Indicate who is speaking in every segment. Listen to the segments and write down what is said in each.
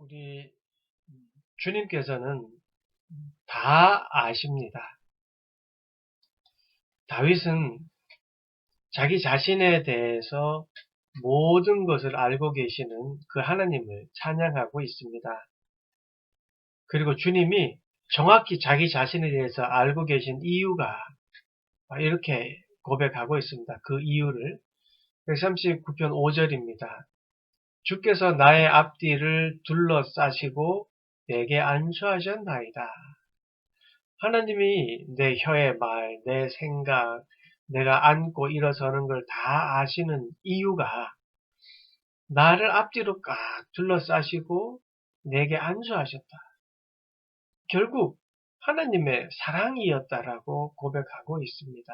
Speaker 1: 우리 주님께서는 다 아십니다. 다윗은 자기 자신에 대해서 모든 것을 알고 계시는 그 하나님을 찬양하고 있습니다. 그리고 주님이 정확히 자기 자신에 대해서 알고 계신 이유가 이렇게 고백하고 있습니다. 그 이유를 139편 5절입니다. 주께서 나의 앞뒤를 둘러싸시고 내게 안수하셨나이다. 하나님이 내 혀의 말, 내 생각, 내가 앉고 일어서는 걸 다 아시는 이유가 나를 앞뒤로 꽉 둘러싸시고 내게 안수하셨다. 결국 하나님의 사랑이었다라고 고백하고 있습니다.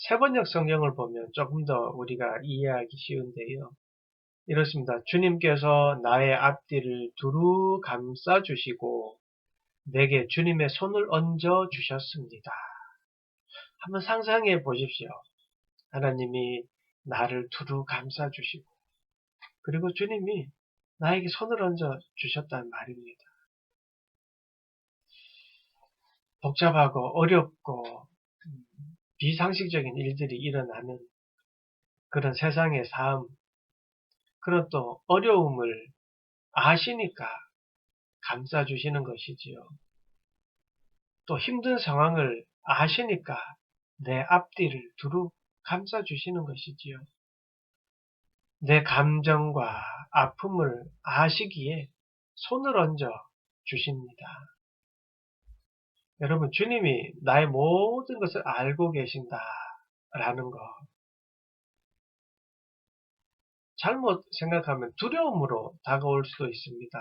Speaker 1: 세번역 성경을 보면 조금 더 우리가 이해하기 쉬운데요. 이렇습니다. 주님께서 나의 앞뒤를 두루 감싸주시고 내게 주님의 손을 얹어 주셨습니다. 한번 상상해 보십시오. 하나님이 나를 두루 감싸주시고 그리고 주님이 나에게 손을 얹어 주셨다는 말입니다. 복잡하고 어렵고 비상식적인 일들이 일어나는 그런 세상의 삶, 그런 또 어려움을 아시니까 감싸주시는 것이지요. 또 힘든 상황을 아시니까 내 앞뒤를 두루 감싸주시는 것이지요. 내 감정과 아픔을 아시기에 손을 얹어 주십니다. 여러분, 주님이 나의 모든 것을 알고 계신다라는 거, 잘못 생각하면 두려움으로 다가올 수도 있습니다.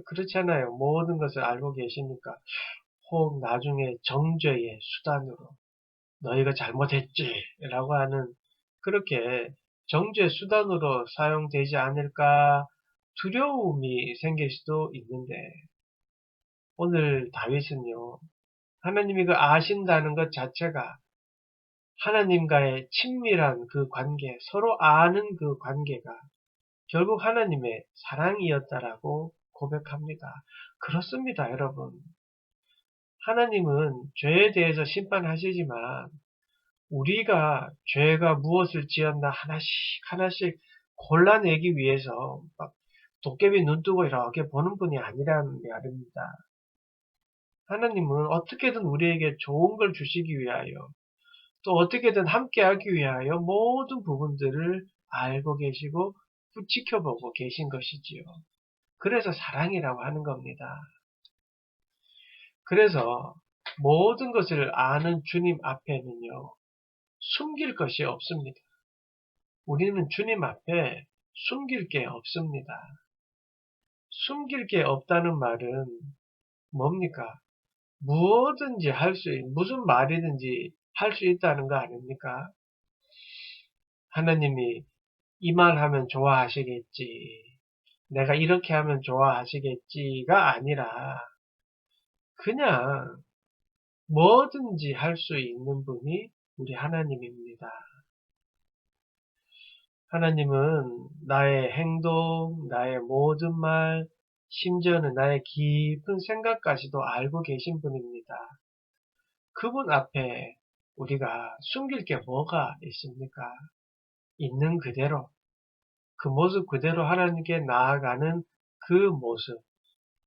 Speaker 1: 그렇잖아요. 모든 것을 알고 계시니까 혹 나중에 정죄의 수단으로 너희가 잘못했지 라고 하는 그렇게 정죄 수단으로 사용되지 않을까 두려움이 생길 수도 있는데 오늘 다윗은요. 하나님이 그 아신다는 것 자체가 하나님과의 친밀한 그 관계, 서로 아는 그 관계가 결국 하나님의 사랑이었다라고 고백합니다. 그렇습니다, 여러분. 하나님은 죄에 대해서 심판하시지만 우리가 죄가 무엇을 지었나 하나씩 하나씩 골라내기 위해서 막 도깨비 눈뜨고 이렇게 보는 분이 아니란 말입니다. 하나님은 어떻게든 우리에게 좋은 걸 주시기 위하여 또 어떻게든 함께하기 위하여 모든 부분들을 알고 계시고 지켜보고 계신 것이지요. 그래서 사랑이라고 하는 겁니다. 그래서 모든 것을 아는 주님 앞에는요. 숨길 것이 없습니다. 우리는 주님 앞에 숨길 게 없습니다. 숨길 게 없다는 말은 뭡니까? 무엇든지 무슨 말이든지 할 수 있다는 거 아닙니까? 하나님이 이 말 하면 좋아하시겠지. 내가 이렇게 하면 좋아하시겠지가 아니라 그냥 뭐든지 할 수 있는 분이 우리 하나님입니다. 하나님은 나의 행동, 나의 모든 말, 심지어는 나의 깊은 생각까지도 알고 계신 분입니다. 그분 앞에 우리가 숨길 게 뭐가 있습니까? 있는 그대로, 그 모습 그대로 하나님께 나아가는 그 모습.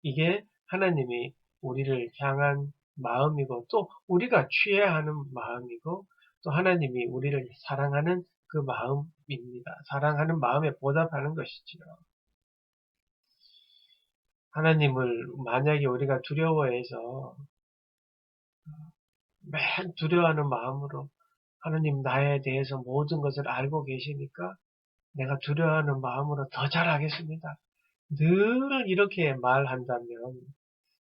Speaker 1: 이게 하나님이 우리를 향한 마음이고 또 우리가 취해야 하는 마음이고 또 하나님이 우리를 사랑하는 그 마음입니다. 사랑하는 마음에 보답하는 것이지요. 하나님을 만약에 우리가 두려워해서 맨 두려워하는 마음으로 하나님 나에 대해서 모든 것을 알고 계시니까 내가 두려워하는 마음으로 더 잘하겠습니다. 늘 이렇게 말한다면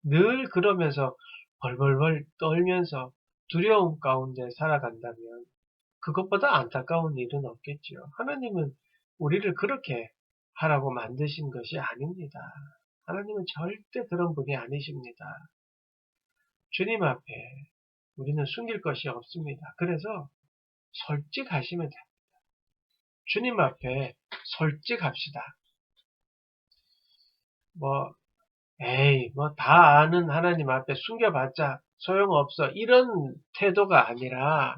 Speaker 1: 늘 그러면서 벌벌벌 떨면서 두려움 가운데 살아간다면 그것보다 안타까운 일은 없겠지요. 하나님은 우리를 그렇게 하라고 만드신 것이 아닙니다. 하나님은 절대 그런 분이 아니십니다. 주님 앞에 우리는 숨길 것이 없습니다. 그래서 솔직하시면 됩니다. 주님 앞에 솔직합시다. 뭐, 에이, 뭐 다 아는 하나님 앞에 숨겨봤자 소용없어. 이런 태도가 아니라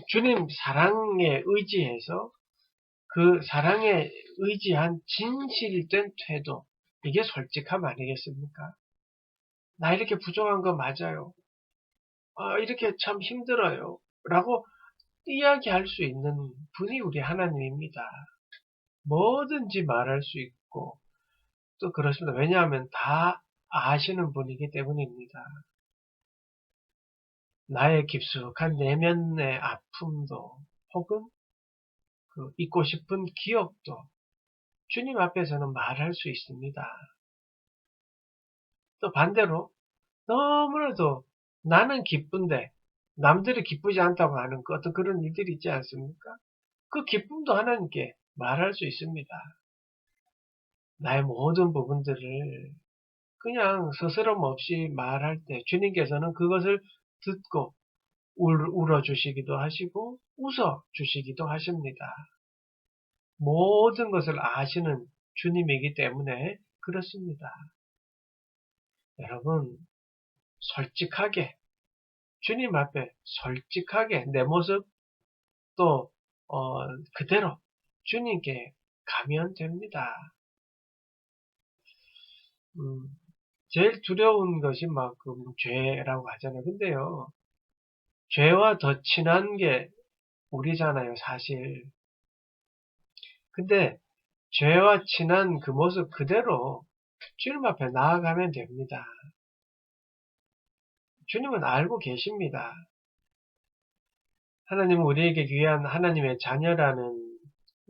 Speaker 1: 주님 사랑에 의지해서 그 사랑에 의지한 진실된 태도. 이게 솔직함 아니겠습니까? 나 이렇게 부족한 거 맞아요. 아, 이렇게 참 힘들어요. 라고 이야기할 수 있는 분이 우리 하나님입니다. 뭐든지 말할 수 있고 또 그렇습니다. 왜냐하면 다 아시는 분이기 때문입니다. 나의 깊숙한 내면의 아픔도 혹은 그 잊고 싶은 기억도 주님 앞에서는 말할 수 있습니다. 또 반대로 너무나도 나는 기쁜데 남들이 기쁘지 않다고 하는 그 어떤 그런 일들이 있지 않습니까? 그 기쁨도 하나님께 말할 수 있습니다. 나의 모든 부분들을 그냥 스스럼 없이 말할 때 주님께서는 그것을 듣고 울어주시기도 하시고 웃어주시기도 하십니다. 모든 것을 아시는 주님이기 때문에 그렇습니다. 여러분, 솔직하게, 주님 앞에 솔직하게 내 모습 또 그대로 주님께 가면 됩니다. 음, 제일 두려운 것이 막 그 죄라고 하잖아요. 근데요, 죄와 더 친한 게 우리잖아요, 사실. 근데 죄와 친한 그 모습 그대로 주님 앞에 나아가면 됩니다. 주님은 알고 계십니다. 하나님은 우리에게 귀한 하나님의 자녀라는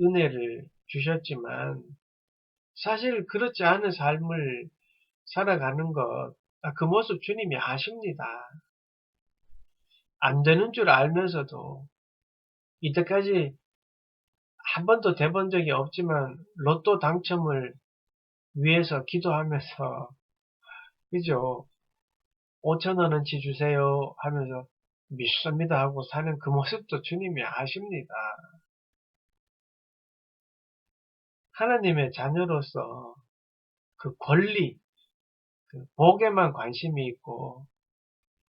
Speaker 1: 은혜를 주셨지만 사실 그렇지 않은 삶을 살아가는 것, 그 모습 주님이 아십니다. 안 되는 줄 알면서도 이때까지 한 번도 돼본 적이 없지만 로또 당첨을 위해서 기도하면서 그죠? 5천 원어치 주세요 하면서 믿습니다 하고 사는 그 모습도 주님이 아십니다. 하나님의 자녀로서 그 권리, 그 복에만 관심이 있고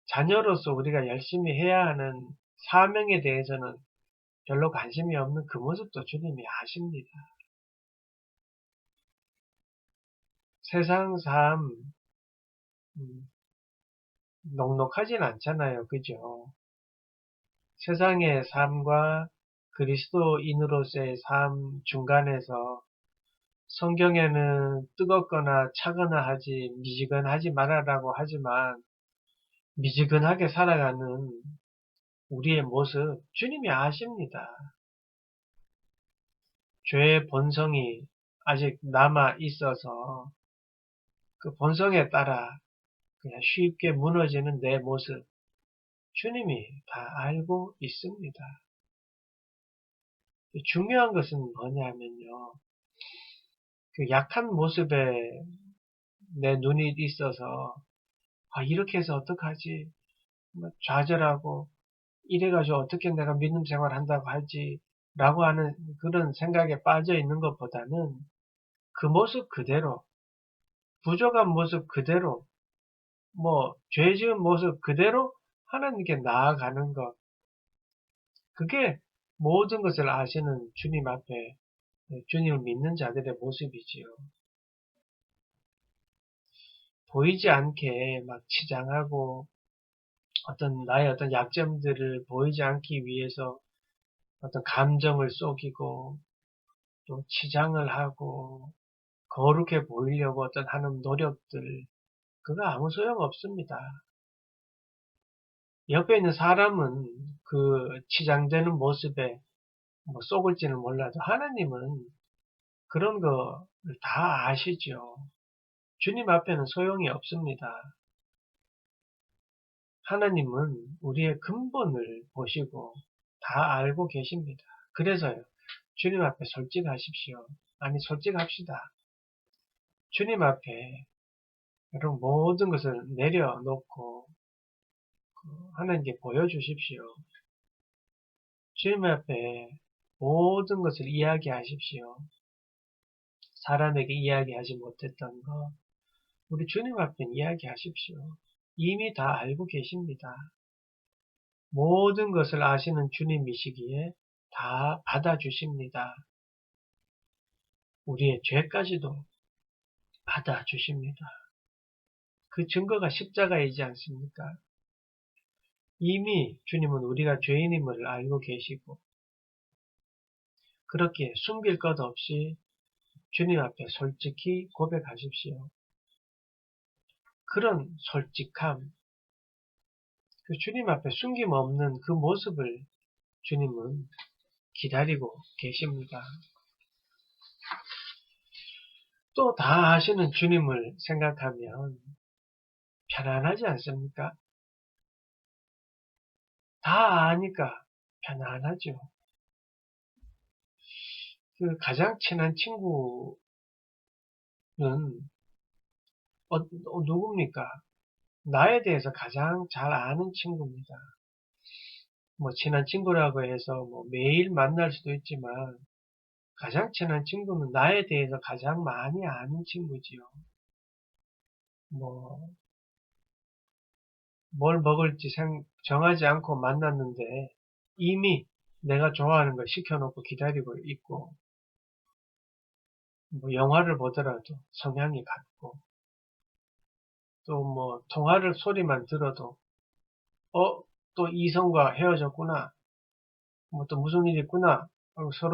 Speaker 1: 자녀로서 우리가 열심히 해야 하는 사명에 대해서는 별로 관심이 없는 그 모습도 주님이 아십니다. 세상 삶 녹록하진 않잖아요. 그죠? 세상의 삶과 그리스도인으로서의 삶 중간에서 성경에는 뜨겁거나 차거나 하지 미지근하지 말아라고 하지만 미지근하게 살아가는 우리의 모습 주님이 아십니다. 죄의 본성이 아직 남아 있어서 그 본성에 따라 그냥 쉽게 무너지는 내 모습 주님이 다 알고 있습니다. 중요한 것은 뭐냐면요. 그 약한 모습에 내 눈이 있어서 아, 이렇게 해서 어떡하지? 뭐 좌절하고 이래가지고 어떻게 내가 믿음 생활 한다고 하지? 라고 하는 그런 생각에 빠져 있는 것보다는 그 모습 그대로, 부족한 모습 그대로, 뭐, 죄 지은 모습 그대로 하나님께 나아가는 것. 그게 모든 것을 아시는 주님 앞에 주님을 믿는 자들의 모습이지요. 보이지 않게 막 치장하고 나의 어떤 약점들을 보이지 않기 위해서 어떤 감정을 쏘기고 또 치장을 하고 거룩해 보이려고 어떤 하는 노력들 그거 아무 소용 없습니다. 옆에 있는 사람은 그 치장되는 모습에 뭐 쏘을지는 몰라도 하나님은 그런 거를 다 아시죠. 주님 앞에는 소용이 없습니다. 하나님은 우리의 근본을 보시고 다 알고 계십니다. 그래서요. 주님 앞에 솔직하십시오. 아니 솔직합시다. 주님 앞에 여러분 모든 것을 내려놓고 하나님께 보여주십시오. 주님 앞에 모든 것을 이야기하십시오. 사람에게 이야기하지 못했던 거 우리 주님 앞에 이야기하십시오. 이미 다 알고 계십니다. 모든 것을 아시는 주님이시기에 다 받아주십니다. 우리의 죄까지도 받아주십니다. 그 증거가 십자가이지 않습니까? 이미 주님은 우리가 죄인임을 알고 계시고 그렇게 숨길 것 없이 주님 앞에 솔직히 고백하십시오. 그런 솔직함, 그 주님 앞에 숨김없는 그 모습을 주님은 기다리고 계십니다. 또 다 아시는 주님을 생각하면 편안하지 않습니까? 다 아니까 편안하죠. 그 가장 친한 친구는 누굽니까? 나에 대해서 가장 잘 아는 친구입니다. 뭐 친한 친구라고 해서 뭐 매일 만날 수도 있지만 가장 친한 친구는 나에 대해서 가장 많이 아는 친구지요. 뭐 뭘 먹을지 정하지 않고 만났는데 이미 내가 좋아하는 걸 시켜놓고 기다리고 있고 뭐 영화를 보더라도 성향이 같고 또 뭐 통화를 소리만 들어도 또 이성과 헤어졌구나 뭐 또 무슨 일이 있구나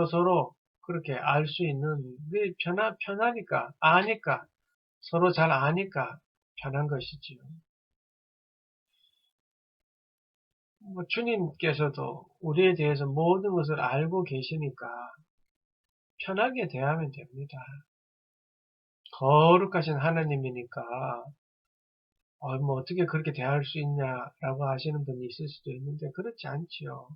Speaker 1: 서로 그렇게 알 수 있는 게 편하니까 아니까 서로 잘 아니까 편한 것이지요. 뭐 주님께서도 우리에 대해서 모든 것을 알고 계시니까 편하게 대하면 됩니다. 거룩하신 하나님이니까 뭐 어떻게 그렇게 대할 수 있냐라고 하시는 분이 있을 수도 있는데 그렇지 않지요.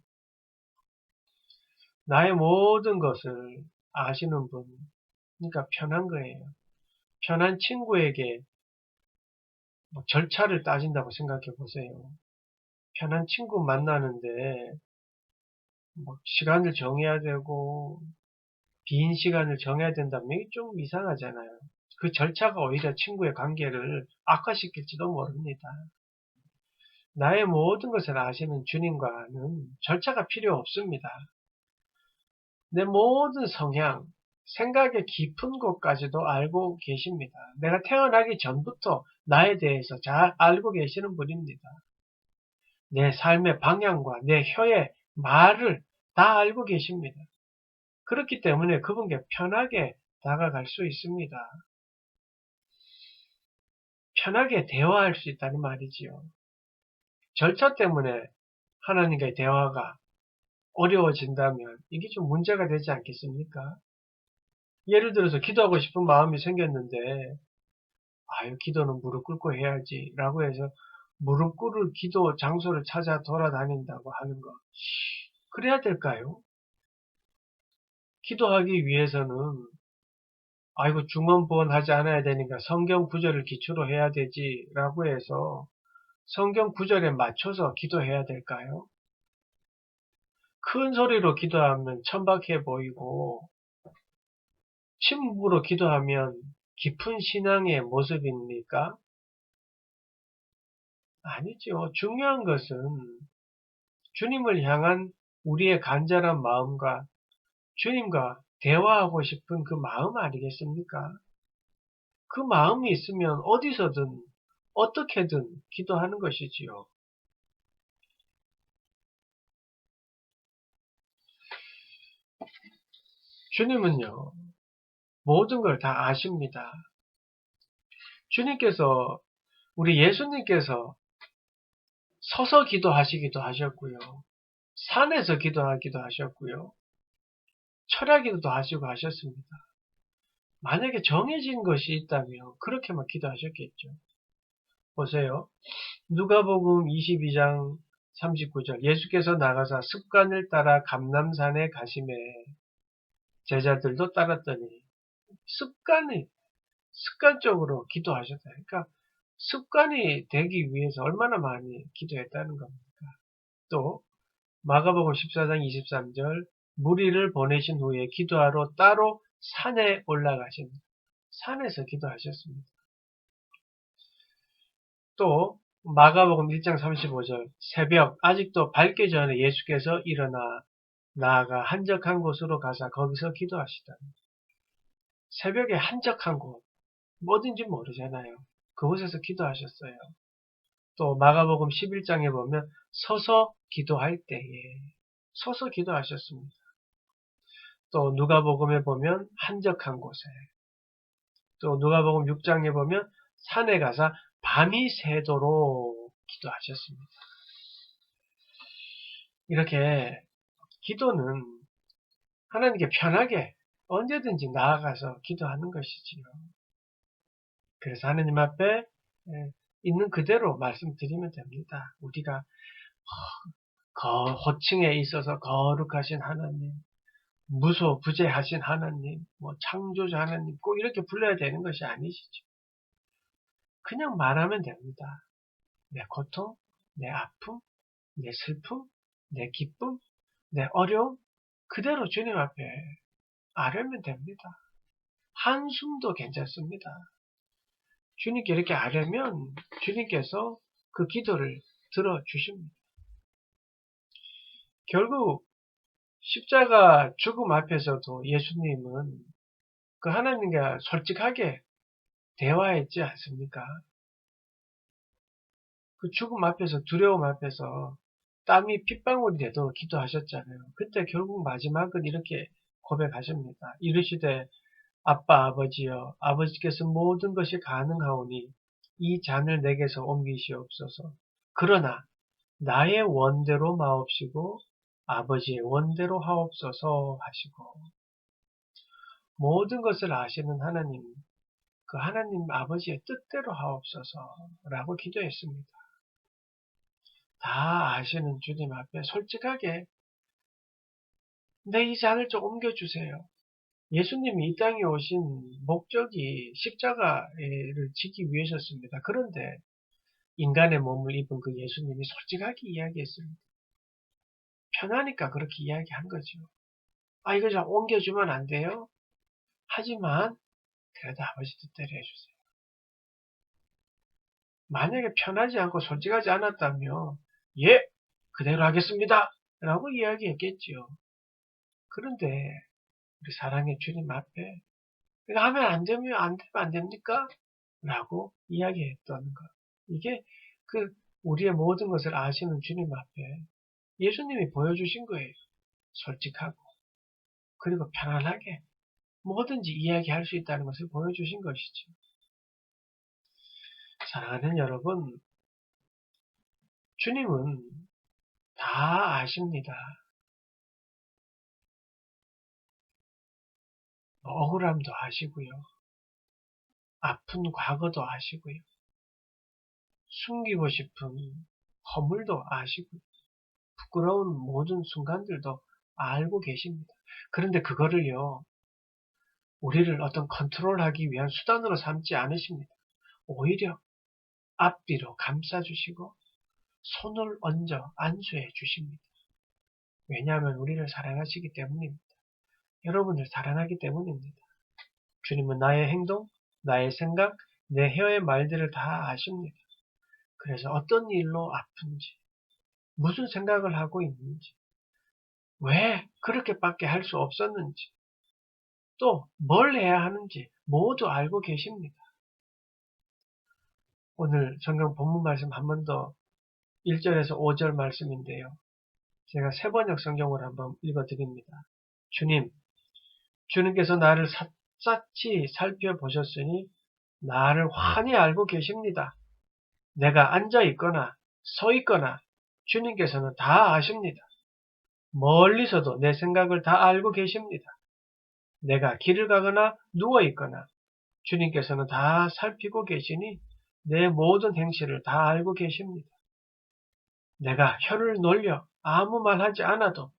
Speaker 1: 나의 모든 것을 아시는 분, 그러니까 편한 거예요. 편한 친구에게 뭐 절차를 따진다고 생각해 보세요. 편한 친구 만나는데 뭐 시간을 정해야 되고 빈 시간을 정해야 된다면 이게 좀 이상하잖아요. 그 절차가 오히려 친구의 관계를 악화시킬지도 모릅니다. 나의 모든 것을 아시는 주님과는 절차가 필요 없습니다. 내 모든 성향, 생각의 깊은 곳까지도 알고 계십니다. 내가 태어나기 전부터 나에 대해서 잘 알고 계시는 분입니다. 내 삶의 방향과 내 혀의 말을 다 알고 계십니다. 그렇기 때문에 그분께 편하게 다가갈 수 있습니다. 편하게 대화할 수 있다는 말이지요. 절차 때문에 하나님과의 대화가 어려워진다면 이게 좀 문제가 되지 않겠습니까? 예를 들어서 기도하고 싶은 마음이 생겼는데 기도는 무릎 꿇고 해야지 라고 해서 무릎 꿇을 기도 장소를 찾아 돌아다닌다고 하는 거 그래야 될까요? 기도하기 위해서는 중언부언하지 않아야 되니까 성경 구절을 기초로 해야 되지 라고 해서 성경 구절에 맞춰서 기도해야 될까요? 큰 소리로 기도하면 천박해 보이고 침묵으로 기도하면 깊은 신앙의 모습입니까? 아니죠. 중요한 것은 주님을 향한 우리의 간절한 마음과 주님과 대화하고 싶은 그 마음 아니겠습니까? 그 마음이 있으면 어디서든 어떻게든 기도하는 것이지요. 주님은요, 모든 걸 다 아십니다. 주님께서, 우리 예수님께서 서서 기도하시기도 하셨고요. 산에서 기도하기도 하셨고요. 철야기도도 하시고 하셨습니다. 만약에 정해진 것이 있다면 그렇게만 기도하셨겠죠. 보세요. 누가복음 22장 39절 예수께서 나가사 습관을 따라 감람산에 가심에 제자들도 따랐더니 습관적으로 기도하셨다. 그러니까 습관이 되기 위해서 얼마나 많이 기도했다는 겁니까? 또 마가복음 14장 23절 무리를 보내신 후에 기도하러 따로 산에 올라가십니다. 산에서 기도하셨습니다. 또 마가복음 1장 35절 새벽 아직도 밝기 전에 예수께서 일어나 나아가 한적한 곳으로 가사 거기서 기도하시다. 새벽에 한적한 곳 뭐든지 모르잖아요. 그곳에서 기도하셨어요. 또 마가복음 11장에 보면 서서 기도할 때에 서서 기도하셨습니다. 또 누가복음에 보면 한적한 곳에 또 누가복음 6장에 보면 산에 가서 밤이 새도록 기도하셨습니다. 이렇게 기도는 하나님께 편하게 언제든지 나아가서 기도하는 것이지요. 그래서 하나님 앞에 있는 그대로 말씀드리면 됩니다. 우리가 호칭에 있어서 거룩하신 하나님, 무소부재하신 하나님, 창조자 하나님 꼭 이렇게 불러야 되는 것이 아니시죠. 그냥 말하면 됩니다. 내 고통, 내 아픔, 내 슬픔, 내 기쁨, 내 어려움 그대로 주님 앞에 아뢰면 됩니다. 한숨도 괜찮습니다. 주님께 이렇게 아뢰면 주님께서 그 기도를 들어주십니다. 결국 십자가 죽음 앞에서도 예수님은 그 하나님과 솔직하게 대화했지 않습니까? 그 죽음 앞에서 두려움 앞에서 땀이 핏방울이 돼도 기도하셨잖아요. 그때 결국 마지막은 이렇게 고백하십니다. 이르시되 아빠 아버지여 아버지께서 모든 것이 가능하오니 이 잔을 내게서 옮기시옵소서. 그러나 나의 원대로 마옵시고 아버지의 원대로 하옵소서 하시고 모든 것을 아시는 하나님 그 하나님 아버지의 뜻대로 하옵소서라고 기도했습니다. 다 아시는 주님 앞에 솔직하게 내 이 잔을 좀 옮겨주세요. 예수님이 이 땅에 오신 목적이 십자가를 지기 위해서였습니다. 그런데 인간의 몸을 입은 그 예수님이 솔직하게 이야기했습니다. 편하니까 그렇게 이야기한 거죠. 이거 좀 옮겨주면 안 돼요? 하지만 그래도 아버지 뜻대로 해주세요. 만약에 편하지 않고 솔직하지 않았다면 예, 그대로 하겠습니다. 라고 이야기했겠지요. 그런데 우리 사랑의 주님 앞에 이거 하면 안 되면 안 됩니까? 라고 이야기했던 것. 이게 우리의 모든 것을 아시는 주님 앞에 예수님이 보여주신 거예요. 솔직하고 그리고 편안하게 뭐든지 이야기할 수 있다는 것을 보여주신 것이죠. 사랑하는 여러분, 주님은 다 아십니다. 억울함도 아시고요. 아픈 과거도 아시고요. 숨기고 싶은 허물도 아시고요. 부끄러운 모든 순간들도 알고 계십니다. 그런데 그거를요, 우리를 어떤 컨트롤하기 위한 수단으로 삼지 않으십니다. 오히려 앞뒤로 감싸주시고 손을 얹어 안수해 주십니다. 왜냐하면 우리를 사랑하시기 때문입니다. 여러분을 사랑하기 때문입니다. 주님은 나의 행동, 나의 생각, 내 혀의 말들을 다 아십니다. 그래서 어떤 일로 아픈지, 무슨 생각을 하고 있는지, 왜 그렇게밖에 할 수 없었는지, 또 뭘 해야 하는지 모두 알고 계십니다. 오늘 성경 본문 말씀 한 번 더 1절에서 5절 말씀인데요. 제가 세번역 성경을 한번 읽어드립니다. 주님께서 나를 샅샅이 살펴보셨으니 나를 환히 알고 계십니다. 내가 앉아 있거나 서 있거나 주님께서는 다 아십니다. 멀리서도 내 생각을 다 알고 계십니다. 내가 길을 가거나 누워 있거나 주님께서는 다 살피고 계시니 내 모든 행실을 다 알고 계십니다. 내가 혀를 놀려 아무 말 하지 않아도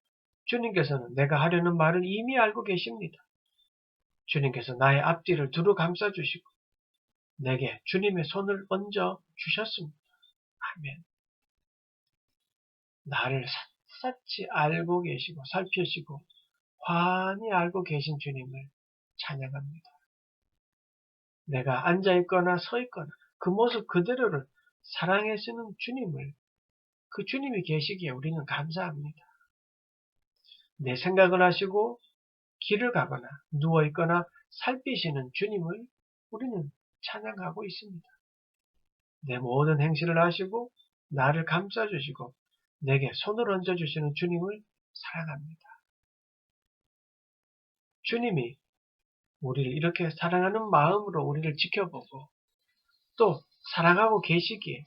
Speaker 1: 주님께서는 내가 하려는 말을 이미 알고 계십니다. 주님께서 나의 앞뒤를 두루 감싸주시고 내게 주님의 손을 얹어 주셨습니다. 아멘. 나를 샅샅이 알고 계시고 살피시고 환히 알고 계신 주님을 찬양합니다. 내가 앉아있거나 서있거나 그 모습 그대로를 사랑해주는 주님을, 그 주님이 계시기에 우리는 감사합니다. 내 생각을 하시고 길을 가거나 누워있거나 살피시는 주님을 우리는 찬양하고 있습니다. 내 모든 행실을 하시고 나를 감싸주시고 내게 손을 얹어주시는 주님을 사랑합니다. 주님이 우리를 이렇게 사랑하는 마음으로 우리를 지켜보고 또 사랑하고 계시기에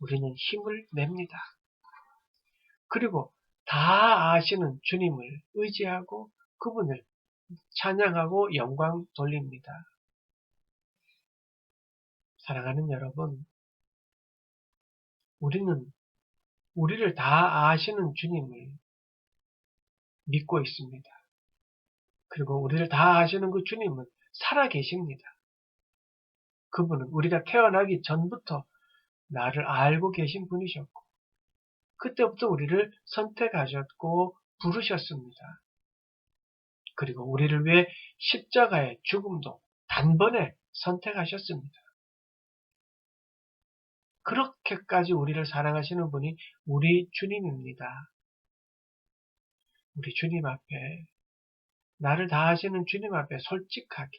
Speaker 1: 우리는 힘을 냅니다. 그리고 다 아시는 주님을 의지하고 그분을 찬양하고 영광 돌립니다. 사랑하는 여러분, 우리는 우리를 다 아시는 주님을 믿고 있습니다. 그리고 우리를 다 아시는 그 주님은 살아 계십니다. 그분은 우리가 태어나기 전부터 나를 알고 계신 분이셨고 그때부터 우리를 선택하셨고 부르셨습니다. 그리고 우리를 위해 십자가의 죽음도 단번에 선택하셨습니다. 그렇게까지 우리를 사랑하시는 분이 우리 주님입니다. 우리 주님 앞에, 나를 다 아시는 주님 앞에 솔직하게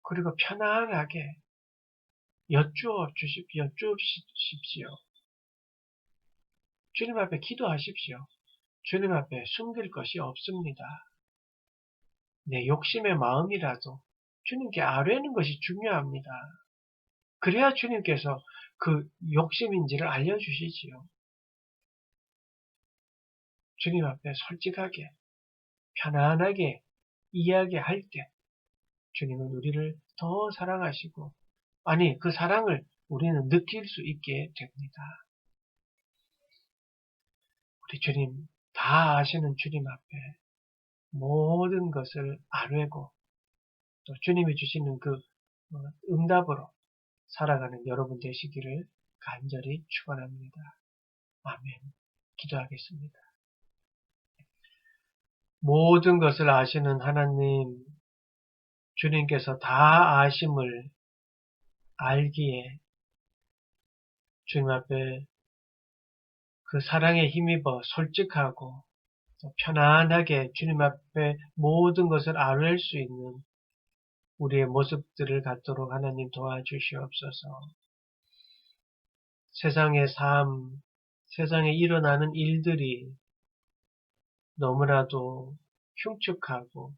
Speaker 1: 그리고 편안하게 여쭈십시오. 주님 앞에 기도하십시오. 주님 앞에 숨길 것이 없습니다. 내 욕심의 마음이라도 주님께 아뢰는 것이 중요합니다. 그래야 주님께서 그 욕심인지를 알려주시지요. 주님 앞에 솔직하게, 편안하게 이야기할 때 주님은 우리를 더 사랑하시고, 아니, 그 사랑을 우리는 느낄 수 있게 됩니다. 우리 주님, 다 아시는 주님 앞에 모든 것을 아뢰고, 또 주님이 주시는 그 응답으로 살아가는 여러분 되시기를 간절히 축원합니다. 아멘. 기도하겠습니다. 모든 것을 아시는 하나님, 주님께서 다 아심을 알기에 주님 앞에 그 사랑에 힘입어 솔직하고 또 편안하게 주님 앞에 모든 것을 아뢰 수 있는 우리의 모습들을 갖도록 하나님 도와주시옵소서. 세상의 삶, 세상에 일어나는 일들이 너무나도 흉측하고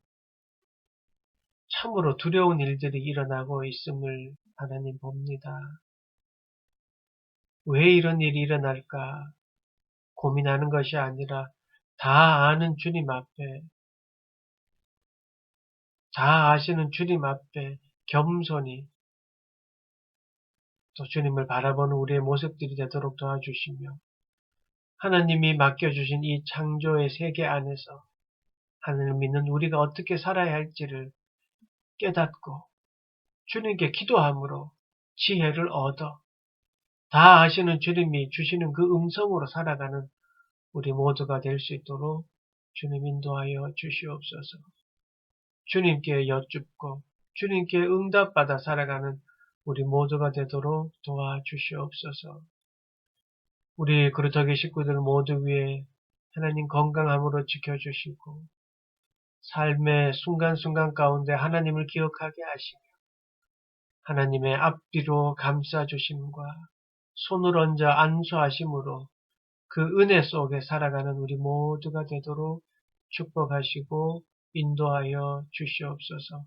Speaker 1: 참으로 두려운 일들이 일어나고 있음을 하나님 봅니다. 왜 이런 일이 일어날까 고민하는 것이 아니라 다 아는 주님 앞에, 다 아시는 주님 앞에 겸손히 또 주님을 바라보는 우리의 모습들이 되도록 도와주시며 하나님이 맡겨주신 이 창조의 세계 안에서 하나님을 믿는 우리가 어떻게 살아야 할지를 깨닫고 주님께 기도함으로 지혜를 얻어 다 아시는 주님이 주시는 그 음성으로 살아가는 우리 모두가 될 수 있도록 주님 인도하여 주시옵소서. 주님께 여쭙고 주님께 응답받아 살아가는 우리 모두가 되도록 도와주시옵소서. 우리 그루터기 식구들 모두 위에 하나님 건강함으로 지켜주시고 삶의 순간순간 가운데 하나님을 기억하게 하시며 하나님의 앞뒤로 감싸주심과 손을 얹어 안수하심으로 그 은혜 속에 살아가는 우리 모두가 되도록 축복하시고 인도하여 주시옵소서.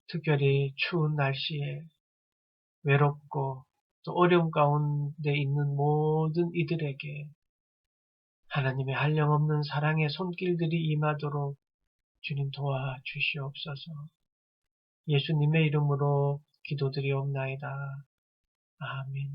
Speaker 1: 특별히 추운 날씨에 외롭고 또 어려움 가운데 있는 모든 이들에게 하나님의 한량없는 사랑의 손길들이 임하도록 주님 도와주시옵소서. 예수님의 이름으로 기도드리옵나이다. 아멘.